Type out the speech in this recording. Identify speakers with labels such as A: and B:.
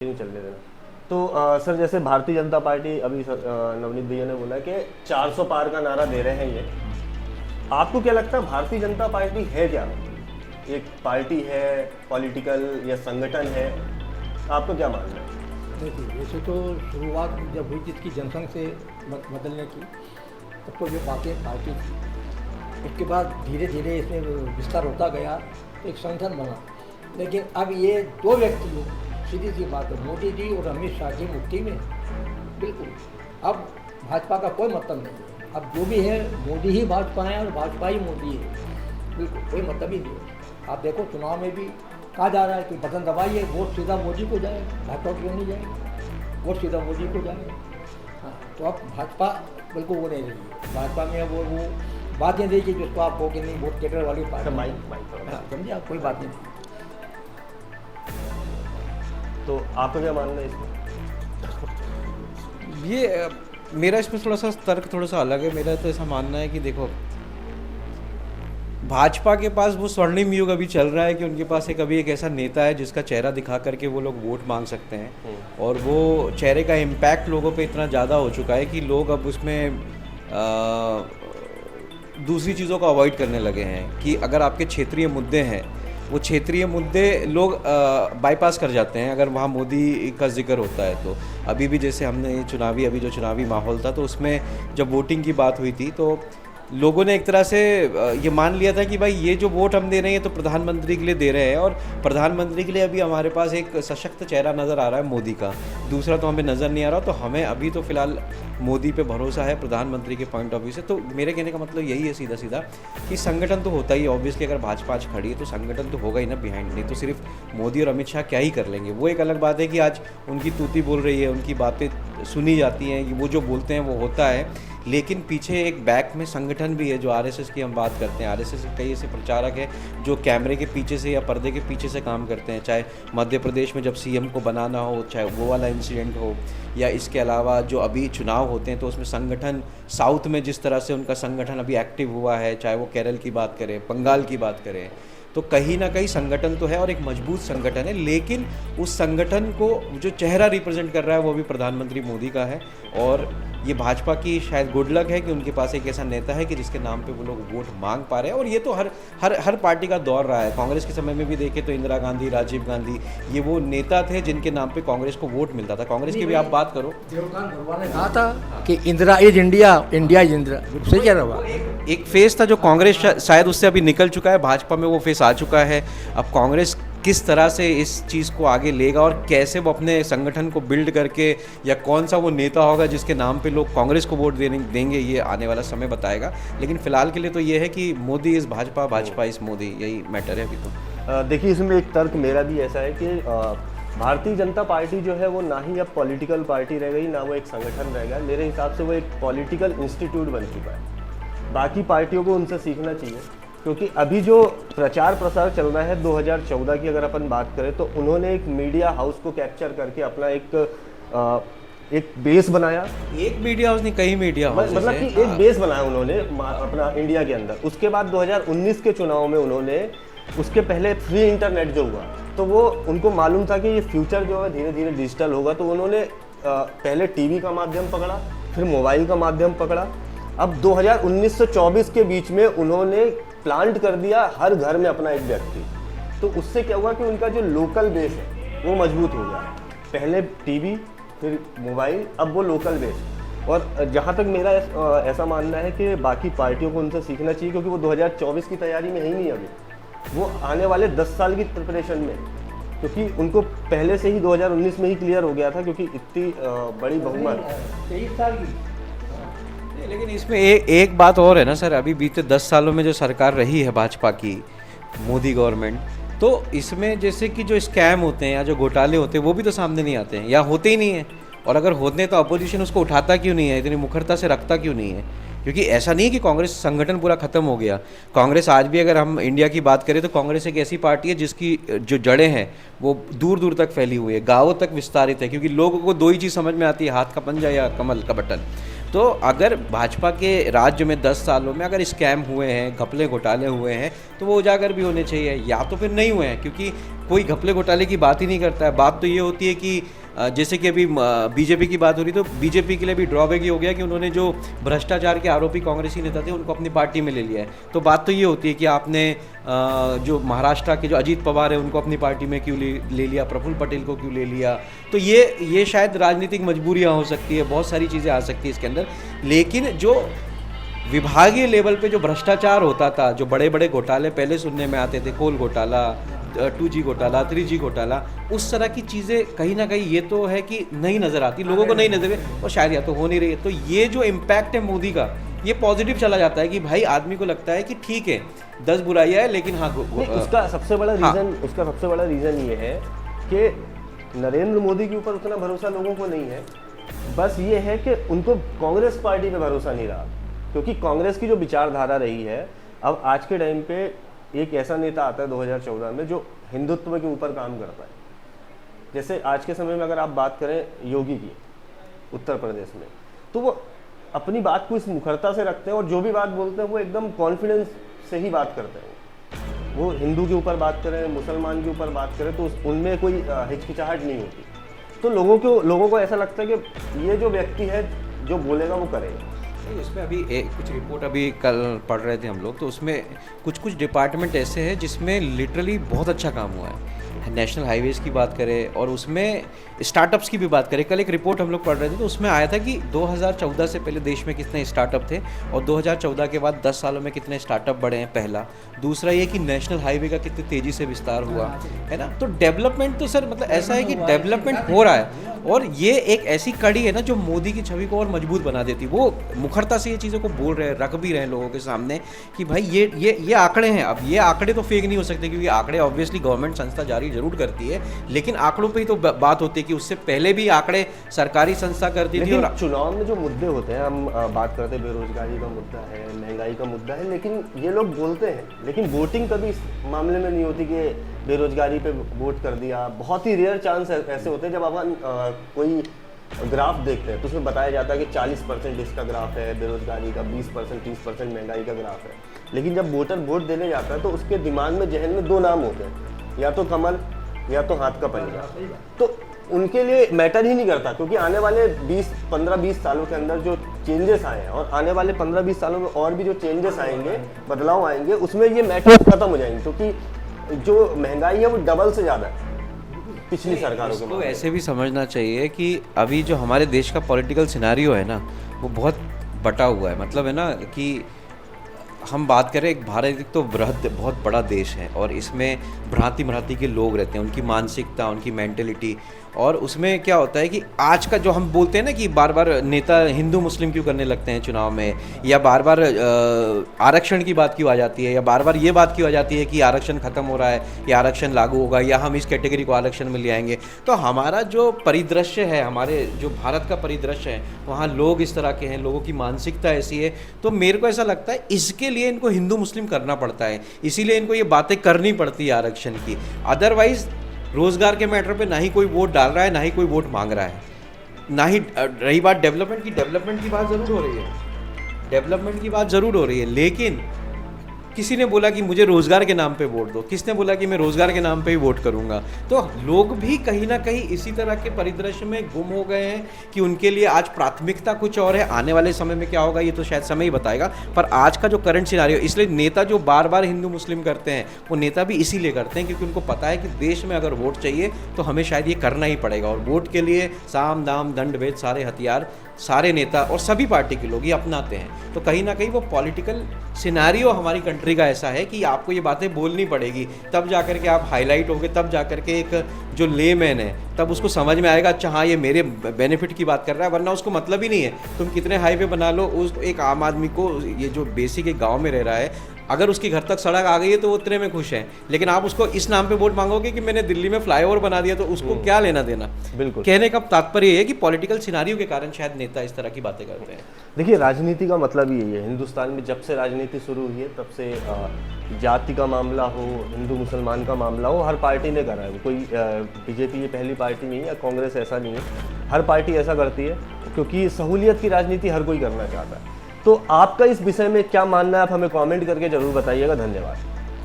A: नहीं चलने देना। तो सर, जैसे भारतीय जनता पार्टी अभी सर नवनीत भैया ने बोला कि 400 पार का नारा दे रहे हैं ये। आपको क्या लगता है भारतीय जनता पार्टी है क्या? एक पार्टी है, पॉलिटिकल या संगठन है? आपको क्या मानना है?
B: देखिए, वैसे तो शुरुआत जब हुई थी इसकी जनसंघ से बदलने की, तब तो ये बातें पार्टी थी। उसके बाद धीरे धीरे इसमें विस्तार होता गया तो एक संगठन बना। लेकिन अब ये दो व्यक्ति हैं, सीधी सी बात है, मोदी जी और अमित शाह जी मुट्ठी में, बिल्कुल। अब भाजपा का कोई मतलब नहीं है। अब जो भी है, मोदी ही भाजपा है और भाजपा ही मोदी है, बिल्कुल कोई मतलब ही नहीं है। आप देखो, चुनाव में भी कहा जा रहा है कि बटन दबाइए, वोट सीधा मोदी को जाएगा, भाजपा क्यों नहीं जाएगा, वोट सीधा मोदी को जाएगा। हाँ, तो अब भाजपा बिल्कुल वो नहीं रही है। भाजपा में वो बात नहीं रही कि जिसको आप हो कि नहीं, वोट कैटर वाली पार्टी। हाँ, समझे आप, कोई बात नहीं।
A: तो आपका क्या मानना है इसमें?
C: ये मेरा इसमें थोड़ा सा तर्क थोड़ा सा अलग है। मेरा तो ऐसा मानना है कि देखो, भाजपा के पास वो स्वर्णिम युग अभी चल रहा है कि उनके पास अभी एक ऐसा नेता है जिसका चेहरा दिखा करके वो लोग वोट मांग सकते हैं, और वो चेहरे का इम्पैक्ट लोगों पे इतना ज़्यादा हो चुका है कि लोग अब उसमें दूसरी चीज़ों को अवॉइड करने लगे हैं। कि अगर आपके क्षेत्रीय मुद्दे हैं, वो क्षेत्रीय मुद्दे लोग बाईपास कर जाते हैं अगर वहाँ मोदी का जिक्र होता है। तो अभी भी जैसे हमने अभी जो चुनावी माहौल था, तो उसमें जब वोटिंग की बात हुई थी तो लोगों ने एक तरह से ये मान लिया था कि भाई ये जो वोट हम दे रहे हैं तो प्रधानमंत्री के लिए दे रहे हैं, और प्रधानमंत्री के लिए अभी हमारे पास एक सशक्त चेहरा नज़र आ रहा है मोदी का, दूसरा तो हमें नज़र नहीं आ रहा। तो हमें अभी तो फिलहाल मोदी पे भरोसा है प्रधानमंत्री के पॉइंट ऑफ व्यू से। तो मेरे कहने का मतलब यही है सीधा सीधा कि संगठन तो होता ही है। ऑब्वियसली अगर भाजपा आज खड़ी है तो संगठन तो होगा ही ना बिहाइंड, नहीं तो सिर्फ मोदी और अमित शाह क्या ही कर लेंगे। वो एक अलग बात है कि आज उनकी तूती बोल रही है, उनकी बातें सुनी जाती हैं, वो जो बोलते हैं वो होता है, लेकिन पीछे एक बैक में संगठन भी है। जो आरएसएस की हम बात करते हैं, आरएसएस के कई ऐसे प्रचारक हैं जो कैमरे के पीछे से या पर्दे के पीछे से काम करते हैं, चाहे मध्य प्रदेश में जब सीएम को बनाना हो, चाहे वो वाला इंसिडेंट हो, या इसके अलावा जो अभी चुनाव होते हैं तो उसमें संगठन, साउथ में जिस तरह से उनका संगठन अभी एक्टिव हुआ है, चाहे वो केरल की बात करें, बंगाल की बात करें, तो कहीं ना कहीं संगठन तो है और एक मजबूत संगठन है। लेकिन उस संगठन को जो चेहरा रिप्रेजेंट कर रहा है वो भी प्रधानमंत्री मोदी का है, और ये भाजपा की शायद गुड लक है कि उनके पास एक ऐसा नेता है कि जिसके नाम पे वो लोग वोट मांग पा रहे हैं। और ये तो हर हर हर पार्टी का दौर रहा है। कांग्रेस के समय में भी देखें तो इंदिरा गांधी, राजीव गांधी, ये वो नेता थे जिनके नाम पे कांग्रेस को वोट मिलता था। कांग्रेस की भी आप बात करो,
B: देवकांत भगवान ने कहा था कि Indira is India, India is Indira. सही कह रहा हूँ।
C: एक फेस था जो कांग्रेस शायद उससे अभी निकल चुका है, भाजपा में वो फेस आ चुका है। अब कांग्रेस किस तरह से इस चीज़ को आगे लेगा और कैसे वो अपने संगठन को बिल्ड करके, या कौन सा वो नेता होगा जिसके नाम पे लोग कांग्रेस को वोट देंगे, ये आने वाला समय बताएगा। लेकिन फिलहाल के लिए तो ये है कि मोदी इस भाजपा, भाजपा इस मोदी, यही मैटर है अभी तो।
A: देखिए, इसमें एक तर्क मेरा भी ऐसा है कि भारतीय जनता पार्टी जो है वो ना ही अब पॉलिटिकल पार्टी रह गई, ना वो एक संगठन रह गया। मेरे हिसाब से वो एक पॉलिटिकल इंस्टीट्यूट बन चुका है। बाकी पार्टियों को उनसे सीखना चाहिए, क्योंकि अभी जो प्रचार प्रसार चल रहा है 2014 की अगर अपन बात करें, तो उन्होंने एक मीडिया हाउस को कैप्चर करके अपना एक बेस बनाया।
C: एक मीडिया हाउस नहीं, कई मीडिया हाउस,
A: मतलब कि एक बेस बनाया उन्होंने अपना इंडिया के अंदर। उसके बाद 2019 के चुनाव में उन्होंने, उसके पहले फ्री इंटरनेट जो हुआ, तो वो उनको मालूम था कि ये फ्यूचर जो है धीरे धीरे डिजिटल होगा, तो उन्होंने पहले टीवी का माध्यम पकड़ा, फिर मोबाइल का माध्यम पकड़ा। अब 2019 से 24 के बीच में उन्होंने प्लांट कर दिया हर घर में अपना एक व्यक्ति। तो उससे क्या हुआ कि उनका जो लोकल बेस है वो मजबूत हो गया। पहले टीवी, फिर मोबाइल, अब वो लोकल बेस। और जहाँ तक मेरा ऐसा मानना है कि बाकी पार्टियों को उनसे सीखना चाहिए, क्योंकि वो 2024 की तैयारी में है ही नहीं अभी, वो आने वाले 10 साल की प्रिपरेशन में, क्योंकि उनको पहले से ही 2019 में ही क्लियर हो गया था, क्योंकि इतनी बड़ी बहुमत
B: 23 साल की।
C: लेकिन इसमें एक बात और है ना सर, अभी बीते 10 सालों में जो सरकार रही है भाजपा की, मोदी गवर्नमेंट, तो इसमें जैसे कि जो स्कैम होते हैं या जो घोटाले होते हैं वो भी तो सामने नहीं आते हैं, या होते ही नहीं है। और अगर होते हैं तो अपोजिशन उसको उठाता क्यों नहीं है, इतनी मुखरता से रखता क्यों नहीं है? क्योंकि ऐसा नहीं है कि कांग्रेस संगठन पूरा खत्म हो गया। कांग्रेस आज भी, अगर हम इंडिया की बात करें तो कांग्रेस एक ऐसी पार्टी है जिसकी जो जड़ें हैं वो दूर दूर तक फैली हुई है, गाँवों तक विस्तारित है, क्योंकि लोगों को दो ही चीज़ समझ में आती है, हाथ का पंजा या कमल का बटन। तो अगर भाजपा के राज्य में 10 सालों में अगर स्कैम हुए हैं, घपले घोटाले हुए हैं, तो वो उजागर भी होने चाहिए, या तो फिर नहीं हुए हैं। क्योंकि कोई घपले घोटाले की बात ही नहीं करता है। बात तो ये होती है कि जैसे कि अभी बीजेपी की बात हो रही, तो बीजेपी के लिए भी ड्रॉबैक ये हो गया कि उन्होंने जो भ्रष्टाचार के आरोपी कांग्रेसी नेता थे उनको अपनी पार्टी में ले लिया है। तो बात तो ये होती है कि आपने जो महाराष्ट्र के जो अजीत पवार है उनको अपनी पार्टी में क्यों ले लिया, प्रफुल्ल पटेल को क्यों ले लिया। तो ये शायद राजनीतिक मजबूरियाँ हो सकती है, बहुत सारी चीज़ें आ सकती है इसके अंदर। लेकिन जो विभागीय लेवल पे जो भ्रष्टाचार होता था, जो बड़े बड़े घोटाले पहले सुनने में आते थे, कोल घोटाला, 2G घोटाला, 3G घोटाला, उस तरह की चीज़ें कहीं ना कहीं ये तो है कि नहीं नज़र आती, लोगों को नहीं नजर है और शायद या तो हो नहीं रही है। तो ये जो इम्पैक्ट है मोदी का, ये पॉजिटिव चला जाता है कि भाई आदमी को लगता है कि ठीक है 10 बुराइयाँ है लेकिन हाँ
A: उसका सबसे बड़ा रीज़न ये है कि नरेंद्र मोदी के ऊपर उतना भरोसा लोगों को नहीं है। बस ये है कि उनको कांग्रेस पार्टी पे भरोसा नहीं रहा, क्योंकि कांग्रेस की जो विचारधारा रही है, अब आज के टाइम पे एक ऐसा नेता आता है 2014 में जो हिंदुत्व के ऊपर काम करता है। जैसे आज के समय में अगर आप बात करें योगी की उत्तर प्रदेश में, तो वो अपनी बात को इस मुखरता से रखते हैं और जो भी बात बोलते हैं वो एकदम कॉन्फिडेंस से ही बात करते हैं। वो हिंदू के ऊपर बात करें, मुसलमान के ऊपर बात करें, तो उनमें कोई हिचकिचाहट नहीं होती। तो लोगों को ऐसा लगता है कि ये जो व्यक्ति है जो बोलेगा वो करेगा।
C: इसमें अभी कुछ रिपोर्ट अभी कल पढ़ रहे थे हम लोग, तो उसमें कुछ डिपार्टमेंट ऐसे हैं जिसमें लिटरली बहुत अच्छा काम हुआ है। नेशनल हाईवेज की बात करें और उसमें स्टार्टअप्स की भी बात करें, कल एक रिपोर्ट हम लोग पढ़ रहे थे तो उसमें आया था कि 2014 से पहले देश में कितने स्टार्टअप थे और 2014 के बाद 10 सालों में कितने स्टार्टअप बढ़े हैं। पहला, दूसरा ये कि नेशनल हाईवे का कितनी तेज़ी से विस्तार हुआ है ना। तो डेवलपमेंट तो सर मतलब ऐसा है कि डेवलपमेंट हो रहा है और ये एक ऐसी कड़ी है ना जो मोदी की छवि को और मजबूत बना देती है। वो मुखरता से ये चीज़ों को बोल रहे हैं, रख भी रहे हैं लोगों के सामने कि भाई ये आंकड़े हैं। अब ये आंकड़े तो फेक नहीं हो सकते क्योंकि आंकड़े ऑब्वियसली गवर्नमेंट संस्था जारी जरूर करती है, लेकिन आंकड़ों पे ही तो बात होती है कि उससे पहले भी आंकड़े सरकारी संस्था करती थी। और
A: चुनाव में जो मुद्दे होते हैं, हम बात करते हैं बेरोजगारी का मुद्दा है, महंगाई का मुद्दा है, लेकिन ये लोग बोलते हैं, लेकिन वोटिंग कभी इस मामले में नहीं होती कि बेरोजगारी पे वोट कर दिया। बहुत ही रेयर चांस ऐसे होते हैं जब अपन कोई ग्राफ देखते हैं तो उसमें बताया जाता है कि 40% इसका ग्राफ है बेरोजगारी का, 20% 30% महंगाई का ग्राफ है। लेकिन जब वोटर वोट देने जाता है तो उसके दिमाग में जहन में 2 नाम होते हैं, या तो कमल या तो हाथ का पंजा। तो उनके लिए मैटर ही नहीं करता, क्योंकि आने वाले 15-20 सालों के अंदर जो चेंजेस आए हैं और आने वाले 15-20 सालों में और भी जो चेंजेस आएंगे, बदलाव आएंगे, उसमें ये मैटर खत्म हो जाएंगे, क्योंकि जो महंगाई है वो डबल से ज़्यादा है पिछली सरकारों को।
C: तो ऐसे भी समझना चाहिए कि अभी जो हमारे देश का पॉलिटिकल सिनारियो है ना वो बहुत बटा हुआ है। मतलब है ना कि हम बात करें, एक भारत एक तो बहुत बड़ा देश है और इसमें भ्रांति के लोग रहते हैं, उनकी मानसिकता, उनकी मेंटेलिटी, और उसमें क्या होता है कि आज का जो हम बोलते हैं ना कि बार बार नेता हिंदू मुस्लिम क्यों करने लगते हैं चुनाव में, या बार बार आरक्षण की बात क्यों आ जाती है, या बार बार ये बात क्यों आ जाती है कि आरक्षण खत्म हो रहा है या आरक्षण लागू होगा या हम इस कैटेगरी को आरक्षण में ले आएंगे। तो हमारा जो परिदृश्य है, हमारे जो भारत का परिदृश्य है, वहाँ लोग इस तरह के हैं, लोगों की मानसिकता ऐसी है। तो मेरे को ऐसा लगता है इसके लिए इनको हिंदू मुस्लिम करना पड़ता है, इसीलिए इनको ये बातें करनी पड़ती है आरक्षण की। अदरवाइज रोजगार के मैटर पे ना ही कोई वोट डाल रहा है, ना ही कोई वोट मांग रहा है, ना ही रही बात डेवलपमेंट की बात ज़रूर हो रही है, लेकिन किसी ने बोला कि मुझे रोज़गार के नाम पे वोट दो, किसने बोला कि मैं रोज़गार के नाम पे ही वोट करूंगा। तो लोग भी कहीं ना कहीं इसी तरह के परिदृश्य में गुम हो गए हैं कि उनके लिए आज प्राथमिकता कुछ और है। आने वाले समय में क्या होगा ये तो शायद समय ही बताएगा, पर आज का जो करंट सिनारियो, इसलिए नेता जो बार बार हिंदू मुस्लिम करते हैं वो नेता भी इसीलिए करते हैं क्योंकि उनको पता है कि देश में अगर वोट चाहिए तो हमें शायद ये करना ही पड़ेगा। और वोट के लिए साम दाम दंड भेद सारे हथियार सारे नेता और सभी पार्टी के लोग ये अपनाते हैं। तो कहीं ना कहीं वो पॉलिटिकल सिनारियो हमारी कंट्री का ऐसा है कि आपको ये बातें बोलनी पड़ेगी, तब जाकर के आप हाईलाइट होगे, तब जाकर के एक जो लेमैन है तब उसको समझ में आएगा, अच्छा हाँ ये मेरे बेनिफिट की बात कर रहा है, वरना उसको मतलब ही नहीं है। तुम कितने हाईवे बना लो, उस एक आम आदमी को, ये जो बेसिक एक गाँव में रह रहा है, अगर उसके घर तक सड़क आ गई है तो वो उतने में खुश है, लेकिन आप उसको इस नाम पे वोट मांगोगे कि मैंने दिल्ली में फ्लाईओवर बना दिया, तो उसको क्या लेना देना।
A: बिल्कुल, कहने
C: कहने का तात्पर्य है कि पॉलिटिकल सिनारियो के कारण शायद नेता इस तरह की बातें करते हैं।
A: देखिए, राजनीति का मतलब यही है। हिंदुस्तान में जब से राजनीति शुरू हुई है तब से जाति का मामला हो, हिंदू मुसलमान का मामला हो, हर पार्टी ने करा है। कोई बीजेपी ये पहली पार्टी नहीं है या कांग्रेस ऐसा नहीं है, हर पार्टी ऐसा करती है क्योंकि सहूलियत की राजनीति हर कोई करना चाहता है। तो आपका इस विषय में क्या मानना है, आप हमें कमेंट करके जरूर बताइएगा। धन्यवाद।